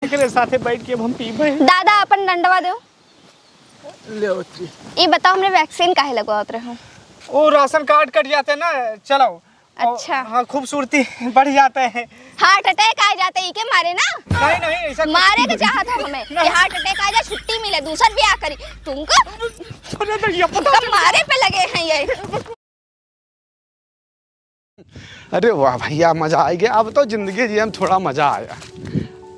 एकरे साथे बैठ के हम पीबे। दादा अपन डंडवा दो ले ओती। ये बताओ हमने वैक्सीन काहे लगवात रहे हो? वो राशन कार्ड कट जाते ना, चलो। अच्छा। हाँ, खूबसूरती बढ़ जाते हैं। हार्ट अटैक आ जाते ही के मारे ना? नहीं नहीं ऐसा मारे के चाहत हो हमें कि हार्ट अटैक आ जाए, छुट्टी मिले, दूसर ब्याह करी। तुमको मारे पे लगे हैं ये। अरे वाह भैया, मज़ा आ गया। अब तो ज़िंदगी जी हम थोड़ा मज़ा आया।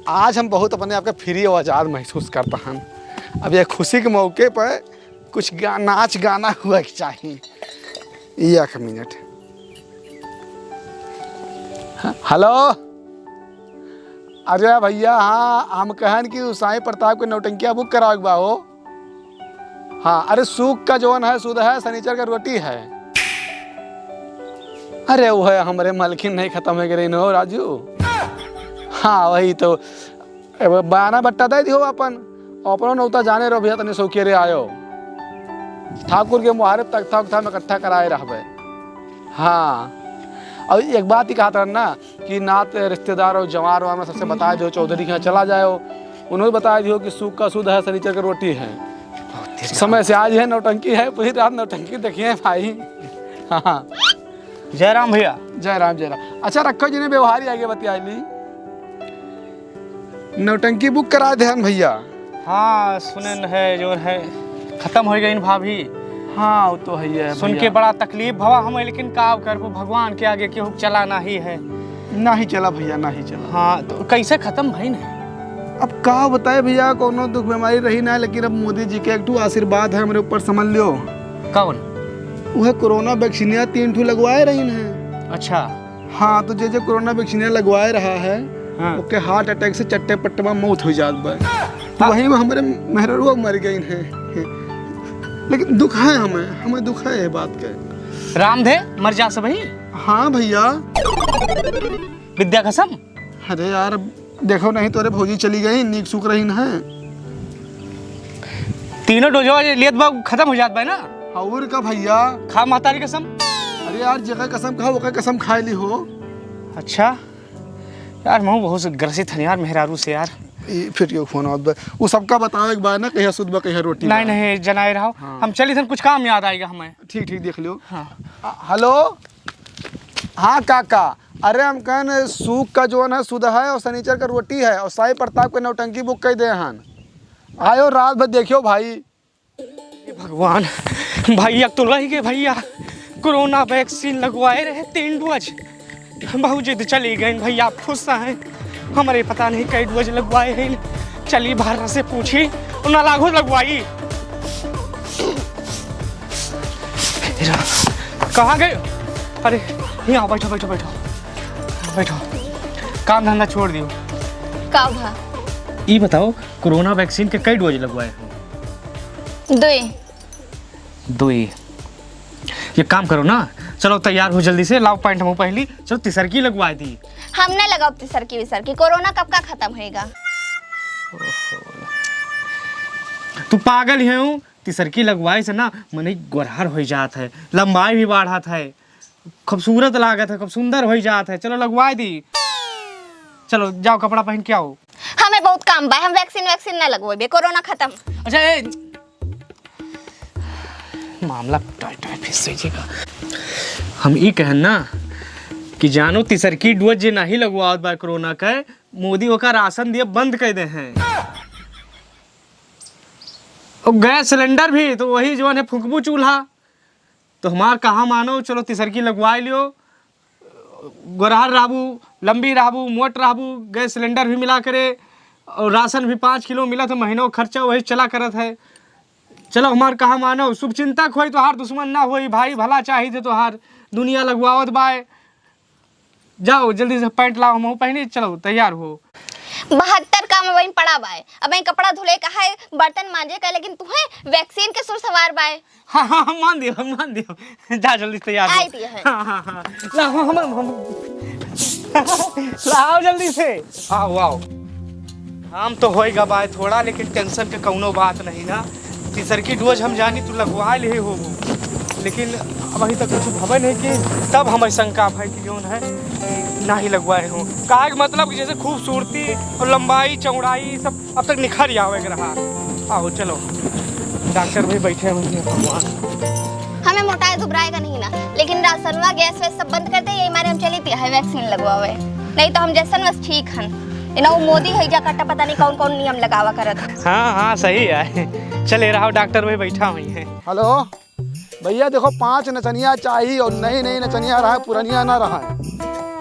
आज हम बहुत अपने आप के फ्री और आज़ाद महसूस करते हैं। अब ये खुशी के मौके पर कुछ नाच गाना हुआ चाहिए। एक मिनट। हेलो, अरे भैया, हाँ हम कहन कि साईं प्रताप के नौटंकिया बुक कराओ बा हो। हाँ, अरे सूख का जोन है, सुध है, शनिचर का रोटी है। अरे वो है हमारे मालकिन नहीं खत्म हो गए हो राजू। हाँ वही तो बयाना बट्टा दे दियो अपन अपनो नौता जाने रहो भैया, तने सौके रे आयो ठाकुर के मुहारब तक था में इकट्ठा कराए रहबे। हाँ, और एक बात ही कहा था ना कि नात रिश्तेदार और जवार वार में सबसे बताया जो चौधरी के यहाँ चला जाओ, उन्होंने बताया दियो कि सूख का सुध है, शनिचर का रोटी है। समय से आज है नौटंकी है, पूरी रात नौटंकी देखिए भाई। हाँ, जय राम भैया। जय राम जय राम। अच्छा रखो, जिन्हें व्यवहार ही आगे बतियाली नौटंकी बुक करा दे हम भैया। हाँ सुनन है जो है खत्म हो गई भाभी। हाँ वो तो है सुन के बड़ा तकलीफ भवा हमें, लेकिन का करबो, भगवान के आगे केहू चलाना ही है। ना ही चला भैया, ना ही चला। हाँ तो कैसे खत्म भई ना? अब का बताए भैया, कोनो दुख बीमारी रही ना, लेकिन अब मोदी जी के एक आशीर्वाद है हमारे ऊपर, समझ लो। कौन? वह कोरोना वैक्सीनिया 3 ठू लगवाए रही है। अच्छा। हाँ, तो जो कोरोना वैक्सीनिया लगवाए रहा है, हाँ। ओके हार्ट अटैक से चट्टे पट्टे में मौत हो जात बा। तो वहीं में हमारे मेहरुआ मर गई है। लेकिन दुख है, हमें दुख है ये बात के। रामधे मर जा सब ही। हाँ भैया। विद्या कसम। अरे यार देखो, नहीं तो अरे भौजी चली गई, नीक सुख रही है। तीनों डोजवा लियत बा खत्म हो जात बा ना? और का भैया, खा महतारी कसम। अरे यार जगह कसम खाओ, ओका कसम खाए ली हो। अच्छा यार, मैं बहुत ग्रसित हन यार मेहरारू से यार। फिर क्यों फोन आवत? वो सबका बताओ एक बार ना, कहिया सुध बा कहिया रोटी। नहीं नहीं जनाए रहो। हाँ। हम चली सन, कुछ काम याद आएगा हमें। ठीक ठीक देख लो। हाँ। हेलो, हाँ काका, अरे हम कहन सूख का जो है सुध है और शनिचर का रोटी है, और साईं प्रताप के नौटंकी बुक कर दे हन। आयो रात भर देखियो भाई। भगवान भाई, अब तो रह गए भैया। कोरोना वैक्सीन लगवाए रहे 3 डोज, बहुत जिद चली गई भैया। आप खुश हैं? हमारे पता नहीं कई डोज लगवाए हैं। चली बाहर से पूछी, ना लागू लगवाई। कहाँ गए? अरे यहाँ बैठो बैठो बैठो बैठो, काम धंधा छोड़ दियो। का भा? ये बताओ, कोरोना वैक्सीन के कई डोज लगवाए हैं? 2 ही। ये काम करो ना, चलो तैयार हो जल्दी से, लाओ पैंट हम पहली, चलो तीसरकी लगवा दी। हम ना लगाओ तीसरकी विसरकी, कोरोना कब का खत्म होएगा? तू पागल है हूँ? तीसरकी लगवाए से ना मन गोरहर हो जात है, लंबाई भी बढ़त है, खूबसूरत लागत है, खूब सुंदर हो जात है। चलो लगवा दी, चलो जाओ कपड़ा पहन के आओ। हमें बहुत काम बा, हम वैक्सीन ना लगवाबे, कोरोना खत्म। अच्छा मामला फिर हम ई कहन ना कि जानो तीसरकी डोज जे नहीं लगवात बा कोरोना का, मोदी ओका राशन दिए बंद कर दे हैं। और गैस सिलेंडर भी तो वही जो है फुकबू चूल्हा। तो हमार कहाँ मानो, चलो तीसरकी लगवाए लियो। गोरहर रहबू, लंबी रहबू, मोट रहबू, गैस सिलेंडर भी मिला करे, और राशन भी 5 किलो मिला, तो महीनों खर्चा वही चला करत है। चलो हमार कहा मानो, शुभ चिंतक होई तो हार दुश्मन ना होई भाई, भला चाहिए थे तो हार दुनिया लगवावत बाय। जाओ जल्दी से पैंट लाओ, हम पहने, चलो तैयार हो। 72 काम वहीं पड़ा बाय, अब वहीं कपड़ा धुले का है, बर्तन मांजे का, लेकिन तुम्हें वैक्सीन के सुर सवार बाय। हाँ हाँ हम मान दियो। जा जल्दी तैयार हो। आई दिया है। हाँ लाओ हम लाओ जल्दी से। आओ काम तो होएगा बाय थोड़ा, लेकिन टेंशन के कौनो बात नहीं ना। तीसरकी डोज हम जानी तू लगवा ले हो। लेकिन अभी तक कुछ भवन है कि तब हमें शंका भाई कि कौन है ना ही लगवाए हूँ। कहा मतलब कि जैसे खूबसूरती और लंबाई चौड़ाई सब अब तक निखर जावे रहा। आओ चलो, डॉक्टर भाई बैठे हुए हैं भगवान। हमें मोटाई दुबराएगा नहीं ना, लेकिन राशनवा गैस वैस सब बंद कर दे, यही मारे हम चली थी है वैक्सीन लगवावे, नहीं तो हम जैसन बस ठीक हन। ना वो मोदी है जा कट्टा पता नहीं कौन कौन नियम लगावा करत। हाँ हाँ सही है, चले रहा डॉक्टर भाई बैठा हुई है। हेलो भैया, देखो 5 नचनिया चाहिए और नई नई नचनिया रहा है, पुरानिया ना रहा है।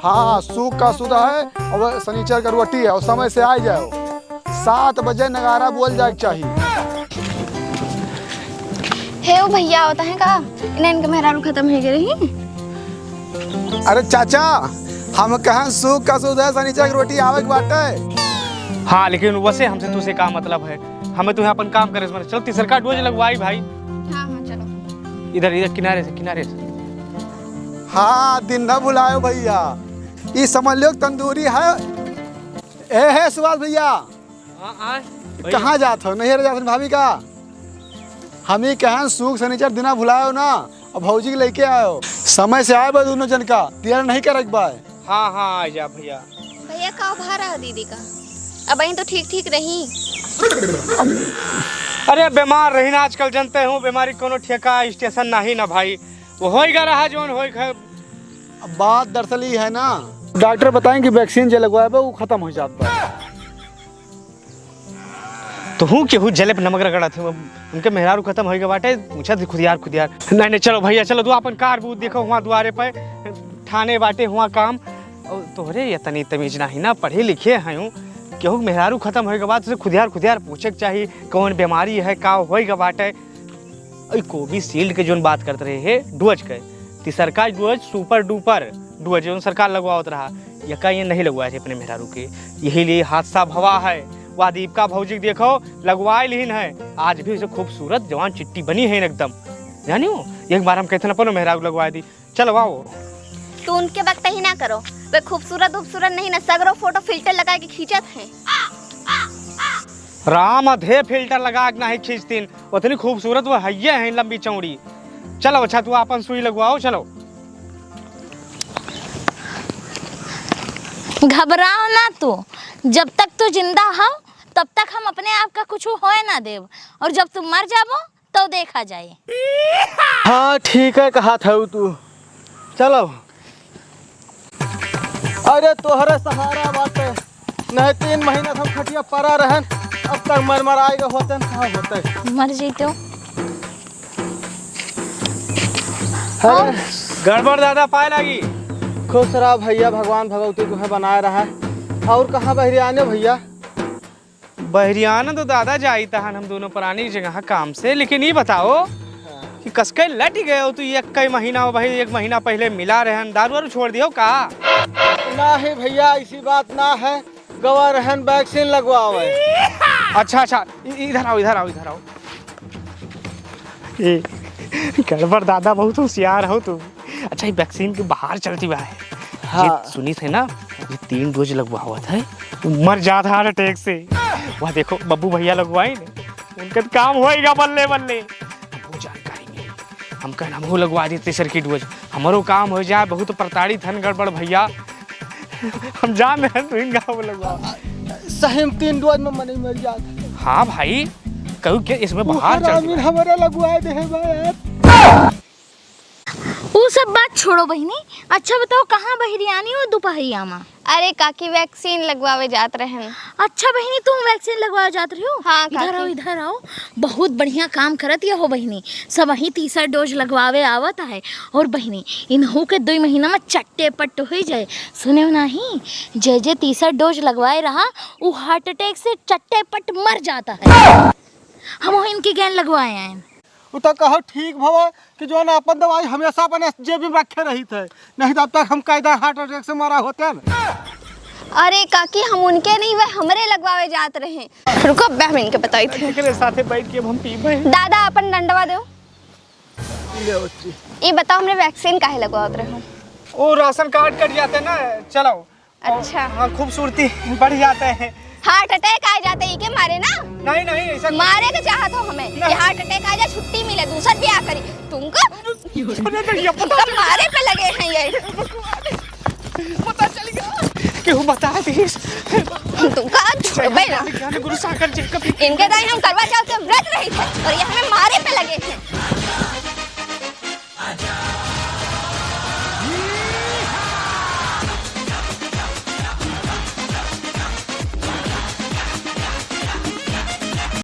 हाँ, सूख का सुधा है और शनिचर का रोटी है और समय से आ जाओ। 7 बजे नगारा बोल जाए चाहिए। हे वो भैया होता है का इन्हें इनके मेहरारू खत्म है रही। अरे चाचा, हम कहाँ सूख का सुधा है, शनिचर की रोटी आवे के बाटे। हाँ लेकिन वैसे हमसे तुझसे क्या मतलब है, हमें तुम्हें अपन काम करे। चलो तीसरा डोज लगवाई भाई। हाँ हाँ चलो, इधर इधर किनारे से। हाँ, दिन न भुलायो भैया, ये समझ लो तंदूरी है। है सुभाष भैया, कहाँ जात हो? नहीं जात भाभी का। हम ही कहें सूख शनिचर दिना भुलायो ना, और भौजी के लेके आयो। समय से आए दोनों जन का, देर नहीं करे बाय। हाँ हाँ आ जा भैया। भैया का भारा है दीदी का? अब तो ठीक रही। अरे बीमार रही ना आजकल, जानते हो बीमारी कोनो ठेका स्टेशन नहीं ना भाई, वो होएगा रहा जोन होए। बात दरअसल ही है ना, डॉक्टर बताएं कि वैक्सीन जो लगवाए वो खत्म हो जाता है। तो हूँ केहू जले पे नमक रगड़ा थे, उनके मेहरारू खत्म हो गए बाटे, पूछा थी खुदियार। नहीं चलो भैया चलो, तू अपन कार बूथ देखो वहाँ द्वारे पे ठाने बाटे हुआ काम। और तोहरे ये तनी तमीज नहीं ना, पढ़े लिखे हैं हूँ, केहू मेहरारू खत्म होए के बाद तुझे खुदियार पूछे के चाहिए कौन बीमारी है का होएगा बाटे। कोविशील्ड के जोन बात करते रहे है डोज के, तीसरका डोज सुपर डुपर डोज जो सरकार लगवावत रहा, यका ये नहीं लगवाए थे अपने मेहरारू के, यही लिए हादसा भवा है। वह दीपिका भौजी देखो लगवाए लीन है, आज भी खूबसूरत जवान चिट्टी बनी है एकदम, जानी हो। एक बार हम कहते ना अपन मेहरारू लगवा दी। चलो आओ। तू उनके वक्त ही ना करो, वे खूबसूरत नहीं ना, सगरो फोटो फिल्टर लगा के खींचत हैं। राम अधे फिल्टर लगा के नहीं खींचतीन, उतनी खूबसूरत वो है लंबी चौड़ी। चलो अच्छा तू अपन सुई लगवाओ। चलो घबराओ ना तू, जब तक तू जिंदा हो तब तक हम अपने आप का कुछ होए ना देव, और जब तुम मर जाबो तो देखा जाए। हाँ ठीक है कहा था तू। चलो, अरे तोहरे सहारा बाटे, नहीं 3 महीना हम खटिया पड़ा रहन, अब तक मर आएगा होते कहाँ होते। मर जीतो गड़बड़ ज्यादा पाए लगी। खुश रहा भैया, भगवान भगवती तुम्हें बनाए रहा है। और कहाँ बहरियाने भैया? बहरियाना तो दादा जाई तहन हम दोनों पुरानी जगह काम से, लेकिन ये बताओ कि कसके लट गए हो तू? एक महीना हो भाई, 1 महीना पहले मिला रहन, दारू वारू छोड़ दियो का? ना ही भैया, ऐसी बात ना है, गवा रहन वैक्सीन लगवावे। अच्छा इधर आओ। ये गड़बड़ दादा बहुत होशियार हो तू। अच्छा ये वैक्सीन के बाहर चलती हुआ है। हाँ। सुनी थे ना, ये 3 डोज लगवा हुआ था, मर जाता हार्ट अटैक से। वह देखो बब्बू भैया लगवाए ने, उनका काम होएगा बल्ले। बहुत जानकारी मिली, हम कहना हम लगवा दी तीसर की डोज, हमारो काम हो जाए। बहुत प्रताड़ित हन गड़बड़ भैया, हम जान रहे हैं, तुम गाँव लगवा। सही में 3 डोज में मनी मर जाता। हाँ भाई, कहूँ क्या इसमें बाहर चलती है। हमारा लगवाए दे भाई। वो सब बात छोड़ो बहिनी, अच्छा बताओ कहाँ बहरियानी हो दोपहरिया में? अरे काकी वैक्सीन लगवावे जात रहन। अच्छा बहिनी, तुम वैक्सीन लगवा जात रही हो? हाँ इधर आओ, बहुत बढ़िया काम करत ये हो बहिनी। सब वही 3 डोज लगवावे आवत है, और बहिनी इन्हों के 2 महीना में चट्टे पट्ट हो जाए। सुने नहीं, जे 3 डोज लगवाए रहा वो हार्ट अटैक से चट्टे पट्ट मर जाता है। हम इनकी गैन लगवाए हैं। वो तो कहो ठीक भवा कि जो ना अपन दवाई हमेशा अपने जेब में रखे रही थे, नहीं तब तक हम कायदा हार्ट अटैक से मरा होते ना। अरे काकी हम उनके नहीं, वह हमरे लगवावे जात रहे। रुको मैं इनके बताई थे। एकरे साथे बैठ के हम पीबे। दादा अपन डंडवा दो। ये बताओ हमरे वैक्सीन काहे लगवावत रहे? वो राशन कार्ड कट जाते ना, चलो। अच्छा। हाँ खूबसूरती बढ़ जाते हैं, हार्ट अटैक आ जाते ही के मारे ना। नहीं नहीं ऐसा मारे के चाहत हो हमें कि हार्ट अटैक आ जाए छुट्टी मिले दूसरा ब्याह करी तुमको मारे पे लगे हैं ये पता चल गया क्यों बता दीस तुमका छोड़बे ना ज्ञान गुरु सागर जी का इनके दाई हम करवा चौथ के व्रत रही थे और यहाँ